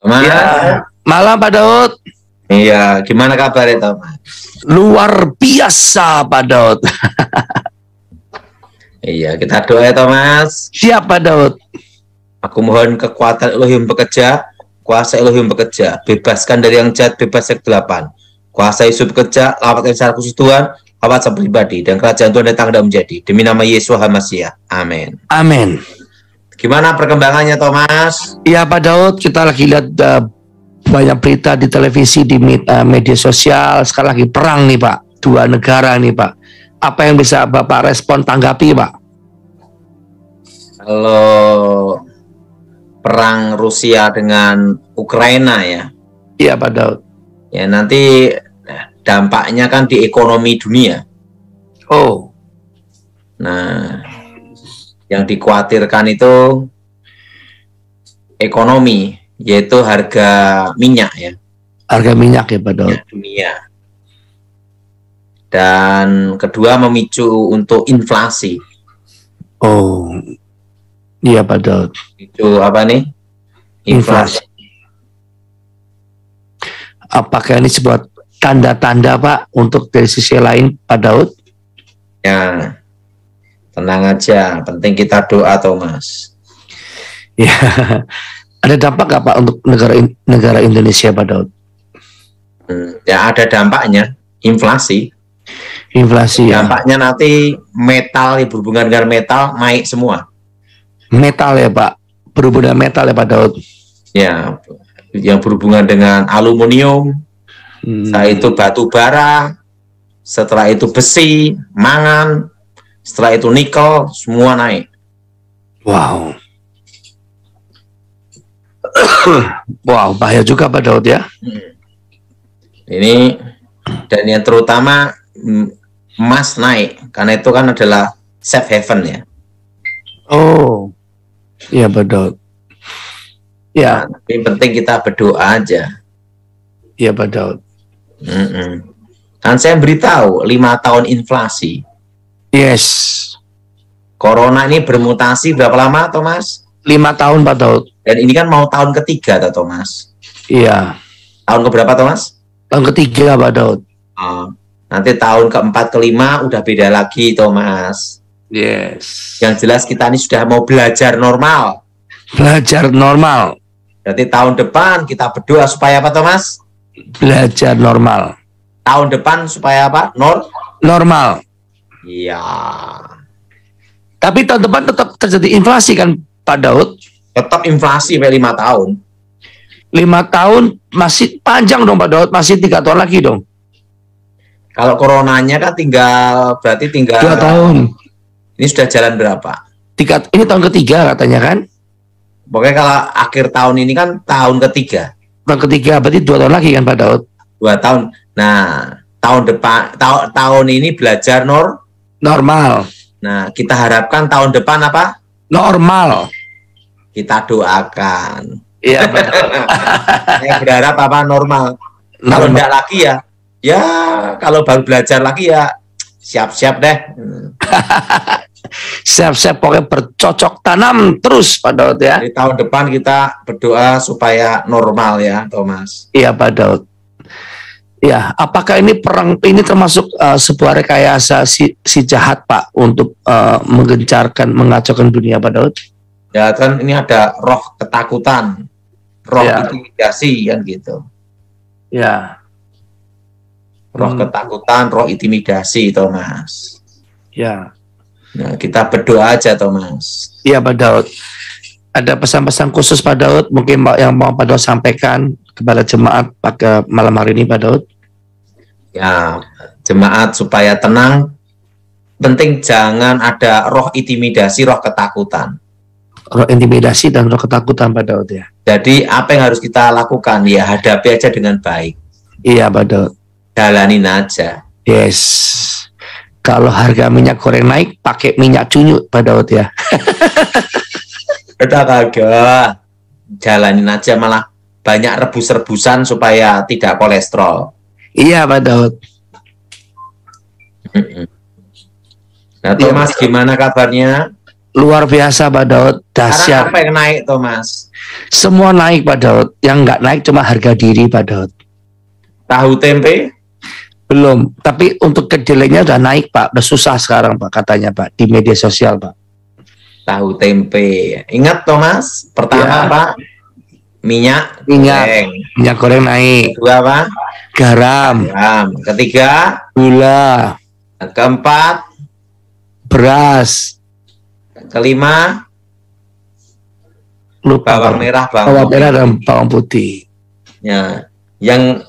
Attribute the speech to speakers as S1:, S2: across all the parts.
S1: Ya, malam Pak Daud.
S2: Iya, gimana kabarnya Thomas?
S1: Luar biasa Pak Daud.
S2: Iya, kita doa ya Thomas.
S1: Siap Pak Daud.
S2: Aku mohon kekuatan Elohim bekerja, kuasa Elohim bekerja, bebaskan dari yang jahat, bebas yang kegelapan. Kuasa Yesus bekerja, lawatkan secara khusus Tuhan, lawat secara pribadi, dan kerajaan Tuhan datang dan menjadi. Demi nama Yesus HaMasiah. Amin.
S1: Amin.
S2: Gimana perkembangannya Thomas?
S1: Ya Pak Daud, kita lagi lihat banyak berita di televisi, di media sosial. Sekarang lagi perang nih Pak, dua negara nih Pak. Apa yang bisa Bapak respon, tanggapi Pak?
S2: Kalau perang Rusia dengan Ukraina ya.
S1: Iya Pak Daud.
S2: Ya nanti dampaknya kan di ekonomi dunia.
S1: Oh.
S2: Nah, yang dikhawatirkan itu ekonomi, yaitu harga minyak ya.
S1: Harga minyak ya Pak Daud.
S2: Minyak dunia. Dan kedua memicu untuk inflasi.
S1: Oh. Iya Pak Daud.
S2: Itu apa nih? Inflasi.
S1: Apakah ini sebuah tanda-tanda Pak untuk dari sisi lain Pak Daud?
S2: Ya, tenang aja. Penting kita doa Thomas.
S1: Ya, ada dampak nggak Pak untuk negara Indonesia Pak Daud?
S2: Ya ada dampaknya, inflasi.
S1: Inflasi.
S2: Dampaknya nanti metal, berhubungan dengan metal naik semua.
S1: Metal ya Pak, berhubungan metal ya Pak Daud.
S2: Ya, yang berhubungan dengan aluminium, setelah itu batu bara, setelah itu besi, mangan, setelah itu nikel, semua naik.
S1: Wow. Wow, bahaya juga Pak Daud ya.
S2: Ini, dan yang terutama emas naik, karena itu kan adalah safe haven ya.
S1: Oh, iya Pak Daud. Ya.
S2: Nah, tapi penting kita berdoa aja.
S1: Iya Pak Daud.
S2: Kan saya beritahu 5 tahun inflasi.
S1: Yes.
S2: Corona ini bermutasi berapa lama Thomas?
S1: 5 tahun Pak Daud.
S2: Dan ini kan mau tahun ketiga Thomas.
S1: Iya.
S2: Tahun keberapa Thomas?
S1: Tahun ketiga Pak Daud.
S2: Nanti tahun keempat kelima udah beda lagi Thomas.
S1: Yes.
S2: Yang jelas kita ini sudah mau belajar normal.
S1: Belajar normal.
S2: Berarti tahun depan kita berdoa supaya apa Thomas?
S1: Belajar normal.
S2: Tahun depan supaya apa?
S1: Normal.
S2: Iya.
S1: Tapi tahun depan tetap terjadi inflasi kan Pak Daud?
S2: Tetap inflasi sampai 5 tahun.
S1: 5 tahun masih panjang dong Pak Daud, masih 3 tahun lagi dong.
S2: Kalau coronanya kan berarti tinggal
S1: 2 tahun.
S2: Ini sudah jalan berapa?
S1: Ini tahun ketiga katanya kan?
S2: Pokoknya kalau akhir tahun ini kan tahun ketiga.
S1: Tahun ketiga berarti 2 tahun lagi kan Pak Daud?
S2: 2 tahun. Nah, tahun depan tahun ini belajar
S1: normal.
S2: Nah, kita harapkan tahun depan apa?
S1: Normal.
S2: Kita doakan.
S1: Iya betul.
S2: Saya berharap apa normal. Kalau enggak lagi ya kalau baru belajar lagi ya siap-siap deh.
S1: Siap-siap pokoknya bercocok tanam terus Pak Daud ya.
S2: Di tahun depan kita berdoa supaya normal ya Thomas.
S1: Iya Pak Daud. Ya, apakah ini perang ini termasuk sebuah rekayasa si jahat Pak untuk menggencarkan, mengacaukan dunia Pak Daud?
S2: Ya kan ini ada roh ketakutan, roh intimidasi kan gitu.
S1: Ya.
S2: Roh ketakutan, roh intimidasi Thomas.
S1: Ya.
S2: Nah, kita berdoa aja Thomas.
S1: Iya Pak Daud. Ada pesan-pesan khusus Pak Daud mungkin yang mau Pak Daud sampaikan kepada jemaat pada malam hari ini Pak Daud?
S2: Ya, jemaat supaya tenang. Penting jangan ada roh intimidasi, roh ketakutan.
S1: Roh intimidasi dan roh ketakutan Pak Daud ya.
S2: Jadi apa yang harus kita lakukan? Ya hadapi aja dengan baik.
S1: Iya Pak Daud.
S2: Jalanin aja.
S1: Yes. Kalau harga minyak goreng naik, pakai minyak cunyuk Pak Daud ya.
S2: Udah kagak. Jalanin aja, malah banyak rebus-rebusan supaya tidak kolesterol.
S1: Iya Pak Daud.
S2: Nah Thomas gimana kabarnya?
S1: luar biasa Pak Daud,
S2: Sekarang
S1: dahsyat.
S2: apa yang naik, Thomas?
S1: Semua naik Pak Daud, yang nggak naik cuma harga diri Pak Daud.
S2: Tahu tempe?
S1: Belum, tapi untuk kedelainya udah naik Pak, udah susah sekarang Pak katanya Pak di media sosial Pak.
S2: Tahu tempe. Ingat Thomas, pertama
S1: Ya.
S2: Pak, minyak goreng.
S1: Minyak goreng naik.
S2: Kedua Pak,
S1: Garam.
S2: Ketiga,
S1: Gula.
S2: keempat,
S1: Beras.
S2: kelima,
S1: Lupa
S2: bawang
S1: Pak.
S2: merah,
S1: Bawang merah dan bawang putih.
S2: Ya, yang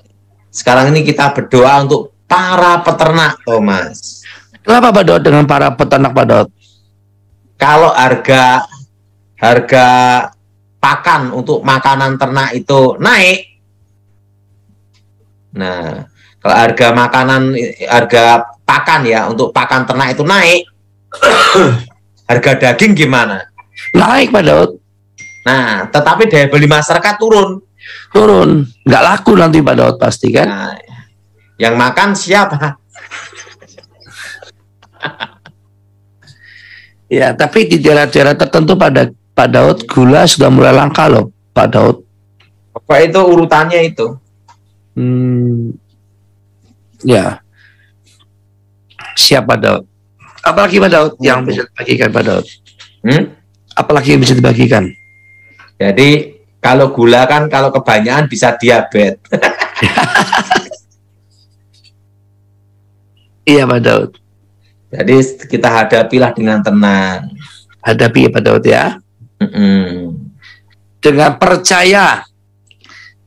S2: sekarang ini kita berdoa untuk para peternak, Thomas.
S1: Kenapa Pak Daud dengan para peternak Pak Daud?
S2: Kalau harga pakan untuk makanan ternak itu naik, nah kalau harga pakan ya untuk pakan ternak itu naik, harga daging gimana?
S1: Naik Pak Daud.
S2: Nah, tetapi daya beli masyarakat turun.
S1: Nggak laku nanti Pak Daud pasti kan?
S2: Nah, yang makan siapa?
S1: Ya, tapi di daerah-daerah tertentu Pak Daud gula sudah mulai langka loh Pak Daud.
S2: Apa itu urutannya itu?
S1: Ya, siap Pak Daud. Apalagi Pak Daud yang bisa dibagikan Pak Daud? Apalagi yang bisa dibagikan?
S2: Jadi kalau gula kan kalau kebanyakan bisa diabetes.
S1: Iya Pak Daud.
S2: Jadi kita hadapilah dengan tenang.
S1: Hadapi Pak Daud ya. Dengan percaya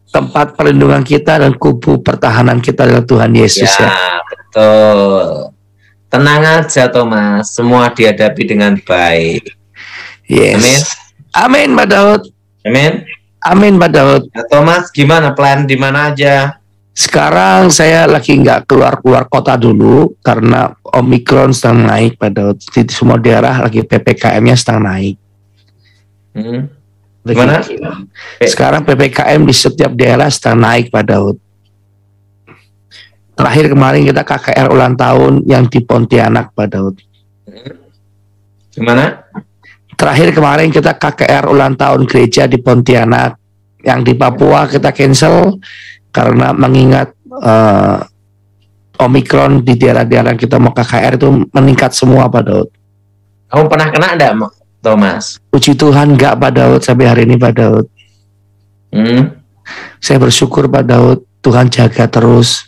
S1: tempat perlindungan kita dan kubu pertahanan kita adalah Tuhan Yesus ya.
S2: Betul. Tenang aja Thomas, semua dihadapi dengan baik.
S1: Yes.
S2: Amin.
S1: Amin Pak Daud.
S2: Amin.
S1: Amin Pak Daud.
S2: Nah, Thomas, gimana plan di mana aja?
S1: Sekarang saya lagi nggak keluar kota dulu karena Omikron sedang naik Pak Daud. Di semua daerah lagi PPKM-nya sedang naik.
S2: Gimana?
S1: Sekarang PPKM di setiap daerah sedang naik Pak Daud. Terakhir kemarin kita KKR ulang tahun yang di Pontianak Pak Daud.
S2: Gimana?
S1: Terakhir kemarin kita KKR ulang tahun gereja di Pontianak. Yang di Papua kita cancel karena mengingat Omikron di daerah-daerah kita mau KKR itu meningkat semua Pak Daud.
S2: Kamu pernah kena enggak, Thomas?
S1: Puji Tuhan enggak Pak Daud sampai hari ini Pak Daud. Saya bersyukur Pak Daud, Tuhan jaga terus.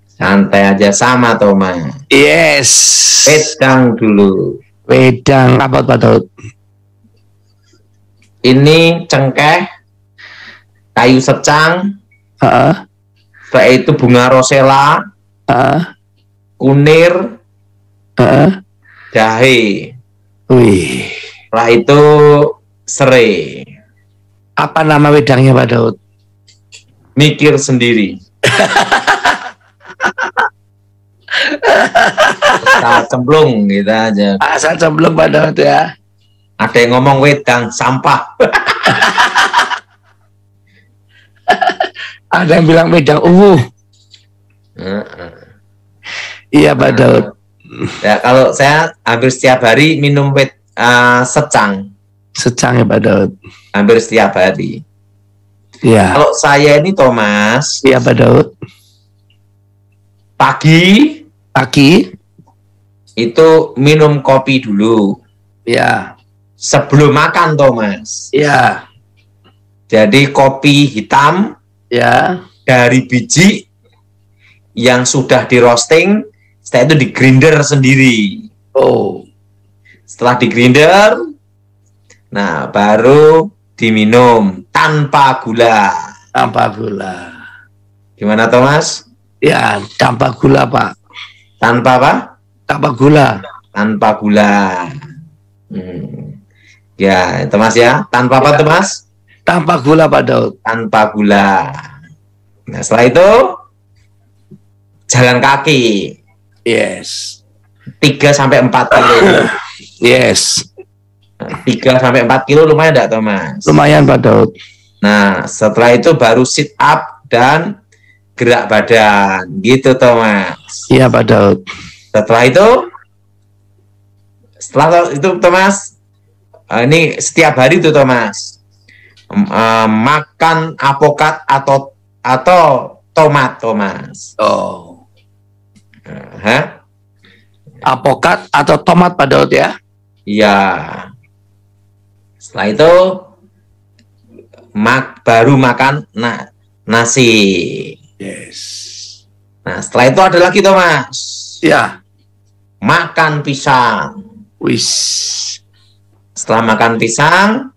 S2: Santai aja sama Thomas.
S1: Yes.
S2: Wedang dulu.
S1: Wedang apa Pak Daud?
S2: Ini cengkeh, kayu secang, setelah itu bunga rosella, kunir, jahe.
S1: Wih.
S2: Setelah itu serai.
S1: Apa nama wedangnya Pak Daud?
S2: Mikir sendiri. Asal cemplung gitu aja.
S1: Asal cemplung Pak Daud ya.
S2: Ada yang ngomong wedang sampah.
S1: Ada yang bilang wedang Iya Pak Daud.
S2: Ya, kalau saya hampir setiap hari minum secang.
S1: Secang ya Pak Daud.
S2: Hampir setiap hari.
S1: Iya.
S2: Kalau saya ini Thomas.
S1: Iya Pak Daud.
S2: Pagi itu minum kopi dulu.
S1: Iya.
S2: Sebelum makan Thomas.
S1: Iya.
S2: Jadi kopi hitam.
S1: Ya.
S2: Dari biji yang sudah di roasting, setelah itu di grinder sendiri. Setelah di grinder, nah baru diminum tanpa gula.
S1: Tanpa gula.
S2: Gimana Thomas?
S1: Ya, tanpa gula Pak.
S2: Tanpa apa?
S1: Tanpa gula.
S2: Tanpa gula. Ya, Thomas ya. Tanpa apa Thomas?
S1: Tanpa gula Pak Daud.
S2: Tanpa gula. Nah setelah itu jalan kaki.
S1: Yes.
S2: 3-4 kilo.
S1: Yes.
S2: 3-4 kilo lumayan enggak Thomas?
S1: Lumayan Pak Daud.
S2: Nah setelah itu baru sit up dan gerak badan gitu Thomas.
S1: Iya Pak Daud.
S2: Setelah itu Setelah itu Thomas, ini setiap hari itu Thomas, makan apokat atau tomat Thomas.
S1: Oh.
S2: Hah?
S1: Apokat atau tomat Pak Daud ya?
S2: Iya. Setelah itu baru makan nasi.
S1: Yes.
S2: Nah, setelah itu ada lagi Thomas.
S1: Ya.
S2: Makan pisang.
S1: Wis.
S2: Setelah makan pisang,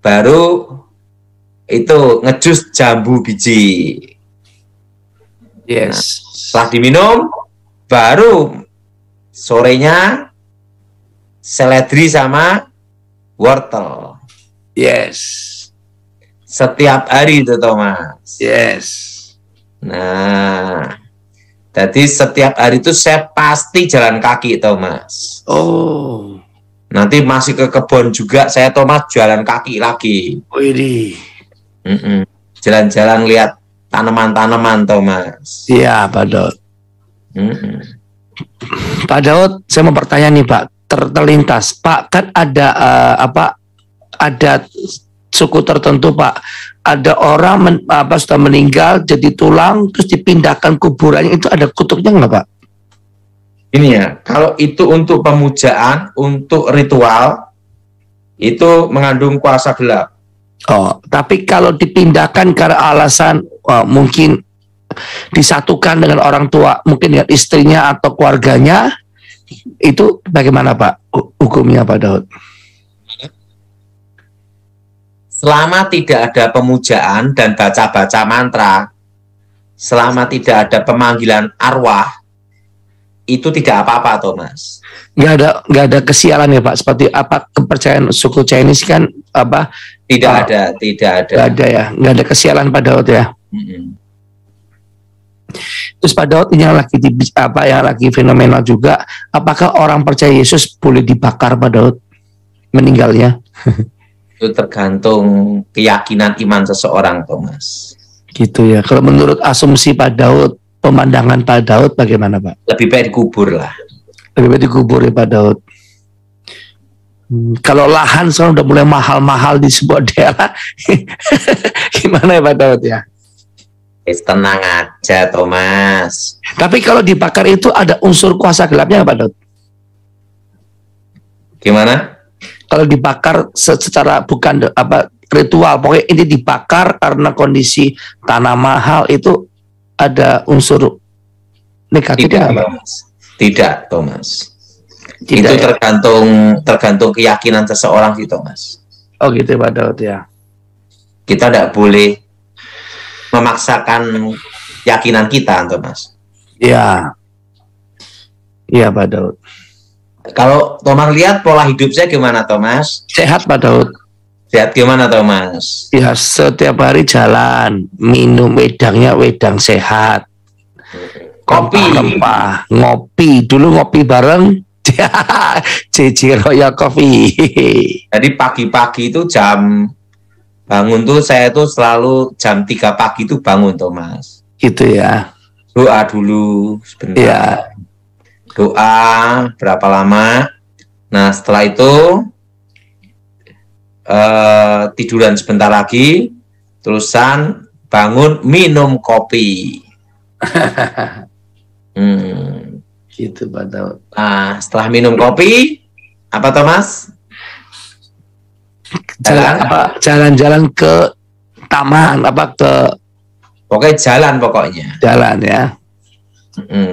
S2: baru itu ngejus jambu biji.
S1: Yes.
S2: Nah, setelah diminum, baru sorenya seledri sama wortel.
S1: Yes.
S2: Setiap hari itu Thomas.
S1: Yes.
S2: Nah, jadi setiap hari itu saya pasti jalan kaki Thomas.
S1: Oh.
S2: Nanti masih ke kebun juga saya Thomas jalan kaki lagi.
S1: Widih.
S2: Jalan-jalan lihat tanaman-tanaman Thomas.
S1: Iya Pak Daud. Pak Daud, saya mau bertanya nih Pak, terlintas Pak, kan ada ada suku tertentu Pak, ada orang sudah meninggal jadi tulang terus dipindahkan kuburannya, itu ada kutuknya nggak Pak?
S2: Ini ya, kalau itu untuk pemujaan, untuk ritual, itu mengandung kuasa gelap.
S1: Oh, tapi kalau dipindahkan karena alasan mungkin disatukan dengan orang tua, mungkin dengan istrinya atau keluarganya, itu bagaimana Pak hukumnya Pak Daud?
S2: Selama tidak ada pemujaan dan baca-baca mantra, selama tidak ada pemanggilan arwah, itu tidak apa-apa Thomas.
S1: Nggak ada kesialan ya Pak, seperti apa kepercayaan suku Chinese kan apa?
S2: Tidak ada.
S1: Nggak ada ya, nggak ada kesialan Pak Daud ya. Terus Pak Daud ini yang lagi fenomenal juga, apakah orang percaya Yesus boleh dibakar Pak Daud meninggalnya?
S2: Itu tergantung keyakinan iman seseorang Thomas.
S1: Gitu ya. Kalau menurut asumsi Pak Daud, pemandangan Pak Daud bagaimana Pak?
S2: Lebih baik dikubur lah.
S1: Lebih baik dikubur ya Pak Daud. Kalau lahan sekarang udah mulai mahal-mahal di sebuah daerah, gimana ya Pak Daud ya?
S2: Tenang aja Thomas.
S1: Tapi kalau dibakar itu ada unsur kuasa gelapnya Pak Daud?
S2: Gimana?
S1: Kalau dibakar secara bukan ritual, pokoknya ini dibakar karena kondisi tanah mahal, itu ada unsur negatifnya?
S2: Tidak Thomas.
S1: Tidak,
S2: itu
S1: ya?
S2: tergantung keyakinan seseorang sih Thomas.
S1: Oh gitu Pak Daud ya.
S2: Kita tidak boleh memaksakan keyakinan kita Thomas.
S1: Iya. Iya Pak Daud.
S2: Kalau Thomas lihat pola hidup saya gimana Thomas?
S1: Sehat Pak Daud.
S2: Sehat gimana Thomas?
S1: Ya setiap hari jalan, minum wedang sehat.
S2: Kopi,
S1: rempah, ngopi. Dulu ngopi bareng JJ Royal Coffee.
S2: Jadi pagi-pagi itu bangun tuh saya tuh selalu jam 3 pagi itu bangun Thomas.
S1: Gitu ya.
S2: Doa dulu sebentar.
S1: Ya.
S2: Doa berapa lama? Nah setelah itu tiduran sebentar lagi, terusan bangun minum kopi.
S1: Gitu Pak Daud.
S2: Nah setelah minum kopi apa Thomas?
S1: Jalan-jalan ke taman
S2: pokoknya jalan pokoknya.
S1: Jalan ya.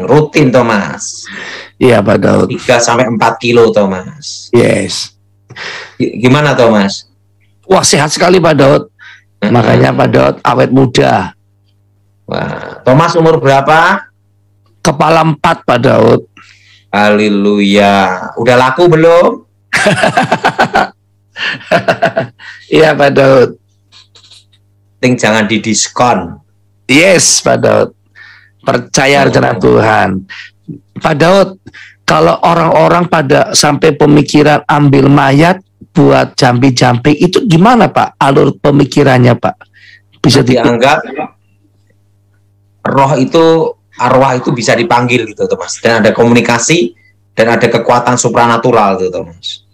S2: Rutin Thomas.
S1: Iya Pak Daud.
S2: 3-4 kilo Thomas.
S1: Yes.
S2: Gimana Thomas?
S1: Wah sehat sekali Pak Daud. Makanya Pak Daud awet muda.
S2: Wah, Thomas umur berapa?
S1: Kepala 4 Pak Daud.
S2: Haleluya. Udah laku belum?
S1: Iya Pak Daud.
S2: Jangan didiskon.
S1: Yes Pak Daud. Percaya rencana Tuhan. Pak Daud, kalau orang-orang pada sampai pemikiran ambil mayat buat jampi-jampi, itu gimana Pak alur pemikirannya Pak? Bisa
S2: dianggap roh itu, arwah itu bisa dipanggil gitu Mas. Dan ada komunikasi dan ada kekuatan supranatural gitu Thomas.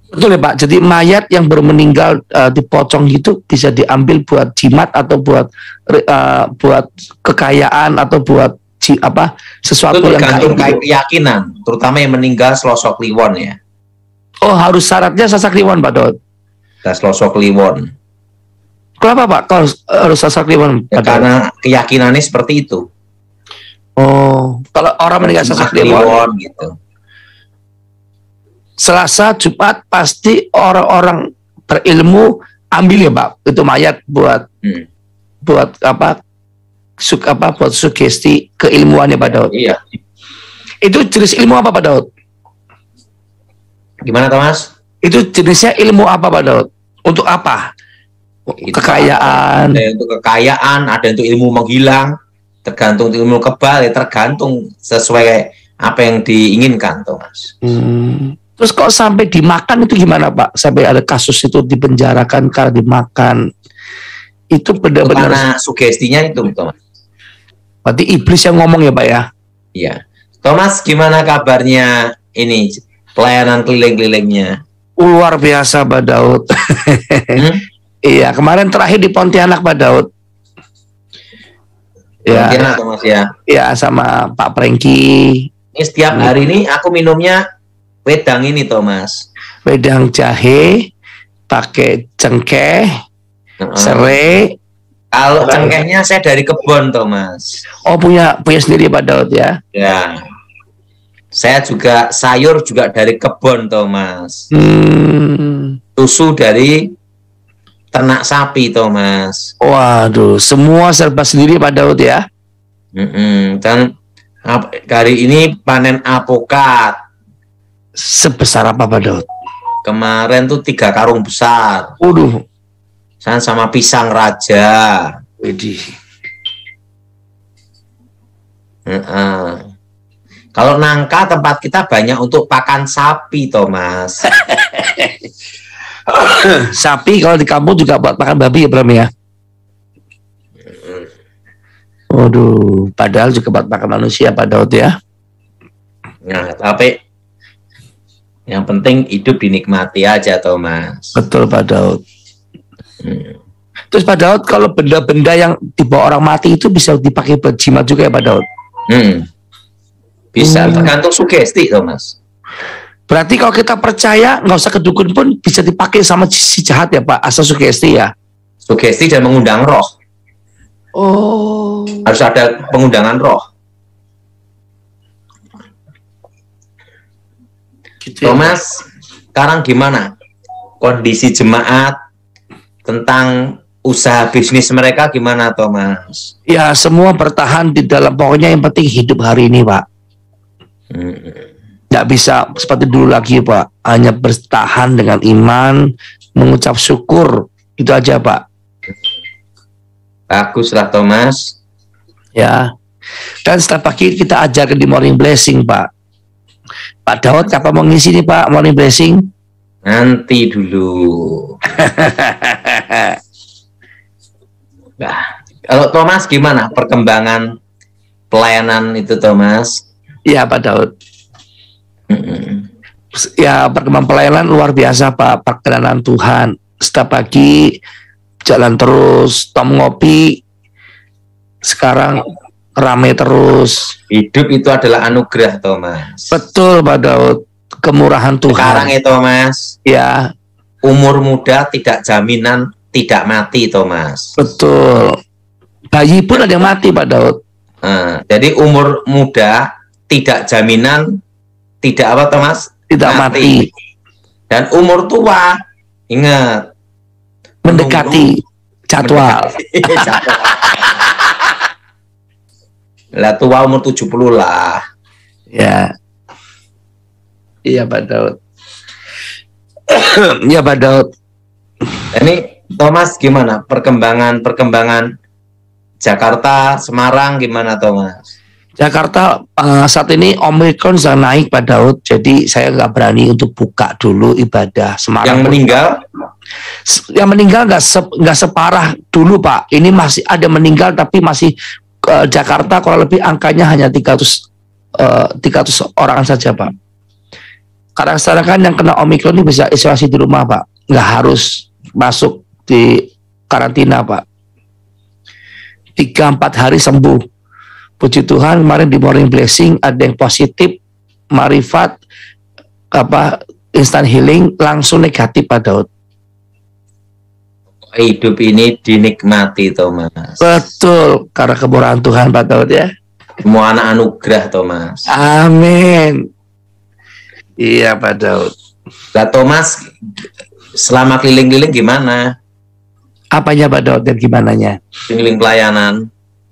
S1: Betul ya Pak. Jadi mayat yang baru meninggal dipocong gitu bisa diambil buat jimat atau buat kekayaan atau buat sesuatu
S2: Itu
S1: yang
S2: tergantung
S1: gaib.
S2: keyakinan, terutama yang meninggal selosok kliwon ya.
S1: Oh, harus syaratnya sasak kliwon Pak Daud.
S2: Dan selosok kliwon.
S1: Kenapa Pak kalau harus sasak kliwon?
S2: Ya, karena keyakinannya seperti itu.
S1: Oh, kalau orang meninggal sasak kliwon
S2: gitu.
S1: Selasa, Jumat pasti orang-orang berilmu ambil ya Pak itu mayat buat buat sugesti keilmuannya Pak Daud.
S2: Iya.
S1: Itu jenis ilmu apa Pak Daud?
S2: Gimana Thomas?
S1: Itu jenisnya ilmu apa Pak Daud? Untuk apa? Kekayaan.
S2: Ada untuk kekayaan, ada untuk ilmu menghilang, tergantung ilmu kebal, ya tergantung sesuai apa yang diinginkan Thomas.
S1: Terus kok sampai dimakan itu gimana Pak? Sampai ada kasus itu dipenjarakan karena dimakan. Itu benar-benar
S2: karena sugestinya itu Thomas.
S1: Berarti iblis yang ngomong ya Pak ya?
S2: Iya. Thomas, gimana kabarnya ini pelayanan keliling-kelilingnya?
S1: Luar biasa Pak Daud. Iya, kemarin terakhir di Pontianak Pak Daud. Ya,
S2: Pontianak Thomas ya.
S1: Ya, sama Pak Prengki.
S2: Ini setiap hari ini aku minumnya wedang ini Thomas.
S1: Wedang jahe, pakai cengkeh, serai.
S2: Kalau cengkehnya saya dari kebun Thomas.
S1: Oh, punya sendiri Pak Daud ya?
S2: Ya. Saya juga sayur juga dari kebun Thomas. Susu dari ternak sapi Thomas.
S1: Waduh, semua serba sendiri Pak Daud ya?
S2: Dan hari ini panen apokat.
S1: Sebesar apa Pak Daud?
S2: Kemarin tuh 3 karung besar.
S1: Waduh.
S2: Sama pisang raja.
S1: Widih.
S2: Kalau nangka tempat kita banyak untuk pakan sapi Thomas.
S1: Sapi kalau di kampung juga buat makan babi ya Bram ya? Waduh, padahal juga buat makan manusia Pak Daud ya?
S2: Nah, tapi yang penting hidup dinikmati aja Thomas.
S1: Betul Pak Daud. Terus Pak Daud, kalau benda-benda yang dibawa orang mati itu bisa dipakai buat jimat juga ya Pak Daud?
S2: Bisa, tergantung sugesti Thomas.
S1: Berarti kalau kita percaya nggak usah ke dukun pun bisa dipakai sama si jahat ya Pak, asal sugesti ya?
S2: Sugesti dan mengundang roh.
S1: Oh.
S2: Harus ada pengundangan roh. Gitu ya, Thomas, sekarang gimana kondisi jemaat tentang usaha bisnis mereka gimana Thomas?
S1: Ya semua bertahan di dalam, pokoknya yang penting hidup hari ini Pak. Nggak bisa seperti dulu lagi Pak, hanya bertahan dengan iman, mengucap syukur, itu aja Pak.
S2: Baguslah Thomas.
S1: Ya, dan setiap pagi kita ajarkan di Morning Blessing Pak. Pak Daud kapan mau ngisi nih Pak Morning Blessing?
S2: Nanti dulu. Nah, kalau Thomas gimana perkembangan pelayanan itu Thomas?
S1: Ya Pak Daud. Ya perkembangan pelayanan luar biasa Pak, perkenanan Tuhan. Setiap pagi jalan terus, tom ngopi, sekarang rame terus.
S2: Hidup itu adalah anugerah Thomas.
S1: Betul Pak Daud, kemurahan Tuhan.
S2: Sekarang ya Thomas.
S1: Ya.
S2: Umur muda tidak jaminan tidak mati Thomas.
S1: Betul. Bayi pun ada yang mati Pak Daud.
S2: Jadi umur muda tidak jaminan tidak apa Thomas?
S1: Tidak mati.
S2: Dan umur tua ingat
S1: mendekati jadwal.
S2: Lah tua umur 70 lah.
S1: Ya. Iya Pak Daud. Ya Pak Daud.
S2: Ini Thomas gimana perkembangan Jakarta, Semarang gimana Thomas?
S1: Jakarta saat ini Omikron sedang naik Pak Daud, jadi saya nggak berani untuk buka dulu ibadah. Semarang. Yang meninggal nggak separah dulu Pak. Ini masih ada meninggal tapi masih Jakarta kurang lebih angkanya hanya 300 300 orang saja Pak. Karena sekarang kan yang kena Omikron ini bisa isolasi di rumah Pak, nggak harus masuk di karantina Pak. 3-4 hari sembuh. Puji Tuhan, kemarin di Morning Blessing ada yang positif, Marifat instant healing langsung negatif Pak Daud.
S2: Hidup ini dinikmati Thomas.
S1: Betul, karena kemurahan Tuhan Pak Daud ya.
S2: Semua anak anugerah Thomas.
S1: Amin. Iya Pak Daud.
S2: Nah Thomas, selama keliling-keliling gimana?
S1: Apanya Pak Daud dan gimananya?
S2: Keliling pelayanan.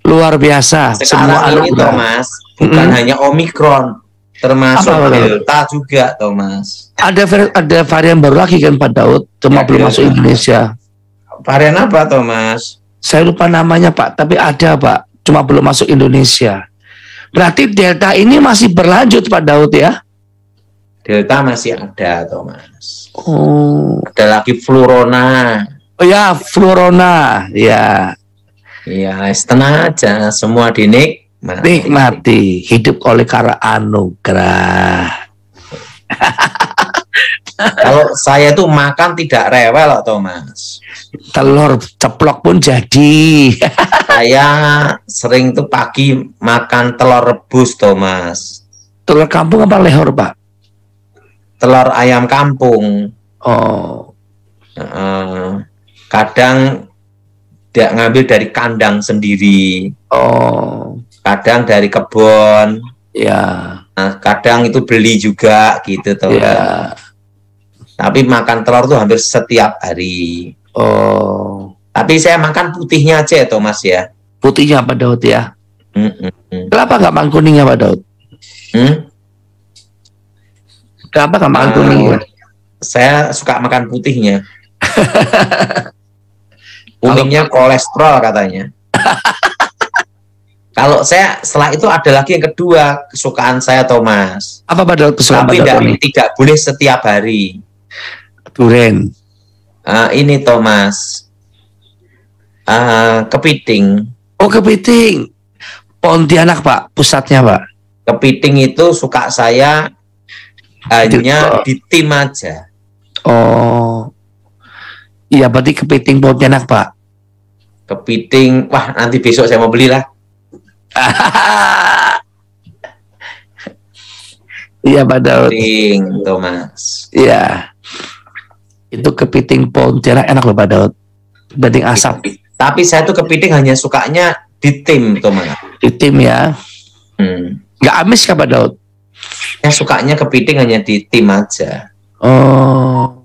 S1: Luar biasa.
S2: Sekarang
S1: Semua
S2: ini Thomas, bukan hanya Omikron, termasuk Delta juga Thomas.
S1: Ada varian baru lagi kan Pak Daud, cuma belum masuk Indonesia.
S2: Varian apa Thomas?
S1: Saya lupa namanya Pak, tapi ada Pak, cuma belum masuk Indonesia. Berarti Delta ini masih berlanjut Pak Daud ya?
S2: Delta masih ada Thomas.
S1: Oh.
S2: Ada lagi Flurona.
S1: Oh ya, Flurona, ya.
S2: Iya, tenang aja, semua
S1: nikmati hidup oleh karena anugerah.
S2: Kalau saya tuh makan tidak rewel Thomas.
S1: Telur ceplok pun jadi.
S2: Saya sering tuh pagi makan telur rebus Thomas.
S1: Telur kampung apa lehor Pak?
S2: Telur ayam kampung.
S1: Oh.
S2: Kadang dia ngambil dari kandang sendiri.
S1: Oh.
S2: Kadang dari kebun.
S1: Ya.
S2: Nah, kadang itu beli juga gitu Thomas.
S1: Ya.
S2: Tapi makan telur tuh hampir setiap hari.
S1: Oh.
S2: Tapi saya makan putihnya aja ya Thomas ya.
S1: Putihnya Pak Daud ya. Kenapa nggak makan kuningnya Pak Daud? Kenapa nggak makan kuningnya?
S2: Saya suka makan putihnya. Kuningnya kolesterol katanya. Kalau saya setelah itu ada lagi yang kedua kesukaan saya Thomas.
S1: Apa Pak Daud kesukaan?
S2: Tapi tidak boleh setiap hari.
S1: Duren.
S2: Ini Thomas. Kepiting.
S1: Oh kepiting. Pontianak Pak, pusatnya Pak.
S2: Kepiting itu suka saya hanya di tim aja.
S1: Oh. Iya berarti kepiting Pontianak Pak.
S2: Kepiting, wah nanti besok saya mau belilah.
S1: Iya Pak Daud.
S2: Kepiting Thomas.
S1: Iya. Itu kepiting Pontianak enak loh Pak Daud. Dibanding asap.
S2: Tapi saya tuh kepiting hanya sukanya di tim Thomas.
S1: Di tim ya. Nggak amis kah Pak Daud?
S2: Saya sukanya kepiting hanya di tim aja.
S1: Oh.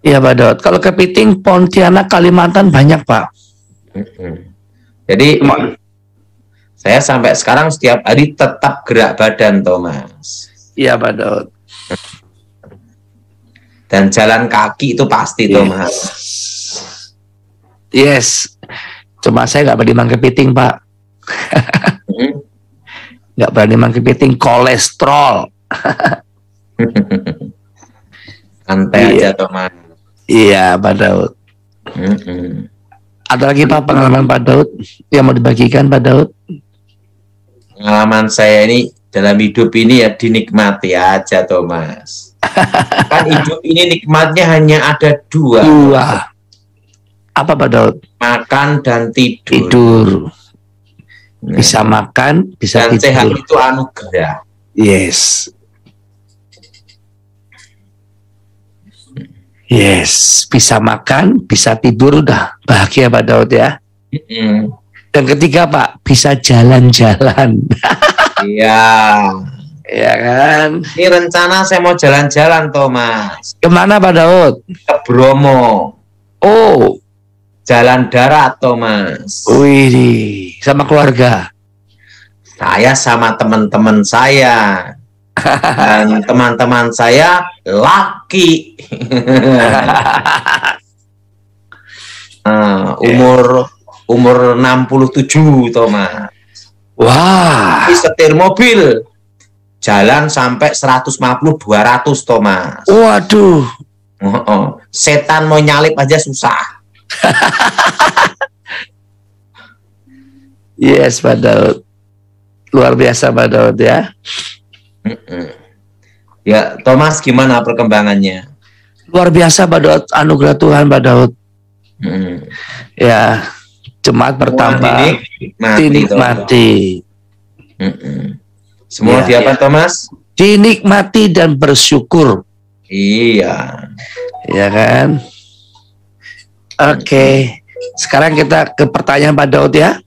S1: Iya Pak Daud. Kalau kepiting Pontianak Kalimantan banyak Pak.
S2: Jadi saya sampai sekarang setiap hari tetap gerak badan Thomas.
S1: Iya Pak Daud.
S2: Dan jalan kaki itu pasti Thomas.
S1: Yes. Cuma saya nggak berani makan kepiting Pak. Nggak berani makan kepiting, kolesterol.
S2: Santai aja Thomas.
S1: Iya Pak Daud. Ada lagi Pak pengalaman Pak Daud yang mau dibagikan Pak Daud?
S2: Pengalaman saya ini dalam hidup ini ya dinikmati aja Thomas. Kan hidup ini nikmatnya hanya ada dua.
S1: Apa Pak Daud?
S2: Makan dan tidur.
S1: Tidur. Bisa makan, bisa
S2: dan
S1: tidur.
S2: Sehat itu anugerah.
S1: Yes. Yes, bisa makan, bisa tidur, udah bahagia Pak Daud ya. Dan ketiga Pak, bisa jalan-jalan.
S2: Iya.
S1: Iya kan?
S2: Ini rencana saya mau jalan-jalan Thomas.
S1: Kemana Pak Daud?
S2: Ke Bromo.
S1: Oh.
S2: Jalan darat Thomas.
S1: Wih, sama keluarga.
S2: Saya sama teman-teman saya. Dan teman-teman saya laki. umur 67 Thomas.
S1: Wah.
S2: Setir mobil jalan sampai 150-200 Thomas.
S1: Waduh.
S2: Setan mau nyalip aja susah.
S1: Yes, Pak Daud. Luar biasa Pak Daud ya.
S2: Ya, Thomas gimana perkembangannya?
S1: Luar biasa Pak Daud, anugerah Tuhan Pak Daud. Ya, jemaat bertambah, dinikmati.
S2: Semua diapa Thomas?
S1: Dinikmati dan bersyukur.
S2: Iya.
S1: Ya kan? Oke. Sekarang kita ke pertanyaan Pak Daud ya.